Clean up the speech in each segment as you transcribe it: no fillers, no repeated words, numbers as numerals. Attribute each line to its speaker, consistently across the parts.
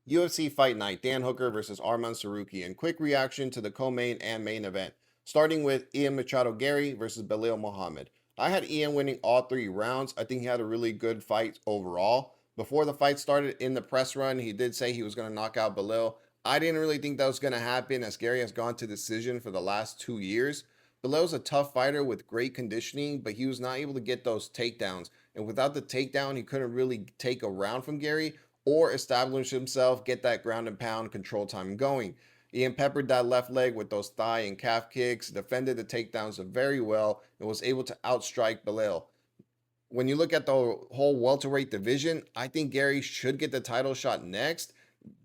Speaker 1: UFC Fight Night, Dan Hooker versus Arman Sarukian. Quick reaction to the co-main and main event, starting with Ian Machado Gary versus Belal Muhammad. I had Ian winning all 3 rounds. I think he had a really good fight overall. Before the fight started in the press run, he did say he was going to knock out Belal. I didn't really think that was going to happen, as Gary has gone to decision for the last 2 years. Belal's a tough fighter with great conditioning, but he was not able to get those takedowns. And without the takedown, he couldn't really take a round from Gary or establish himself, get that ground and pound control time going. Ian peppered that left leg with those thigh and calf kicks, defended the takedowns very well, and was able to outstrike Belal. When you look at the whole welterweight division, I think Gary should get the title shot next,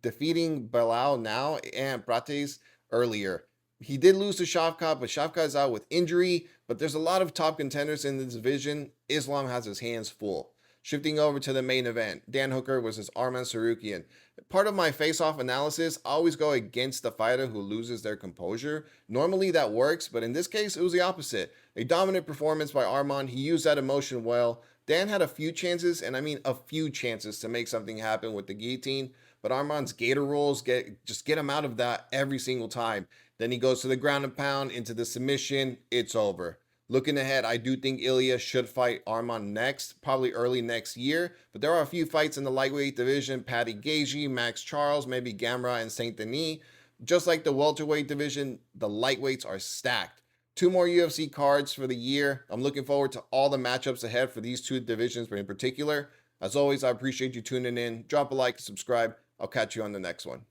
Speaker 1: defeating Belal now and Prates earlier. He did lose to Shavkat, but Shavkat is out with injury. But there's a lot of top contenders in the division. Islam has his hands full. Shifting over to the main event, Dan Hooker versus Arman Sarukian. Part of my face-off analysis, I always go against the fighter who loses their composure. Normally that works, but in this case, it was the opposite. A dominant performance by Arman. He used that emotion well. Dan had a few chances, and I mean a few chances, to make something happen with the guillotine. But Arman's gator rolls get him out of that every single time. Then he goes to the ground and pound into the submission. It's over. Looking ahead, I do think Ilya should fight Arman next, probably early next year. But there are a few fights in the lightweight division: Patty Gagey, Max Charles, maybe Gamera and Saint Denis. Just like the welterweight division, the lightweights are stacked. 2 more UFC cards for the year. I'm looking forward to all the matchups ahead for these 2 divisions, but in particular, as always, I appreciate you tuning in. Drop a like, subscribe. I'll catch you on the next one.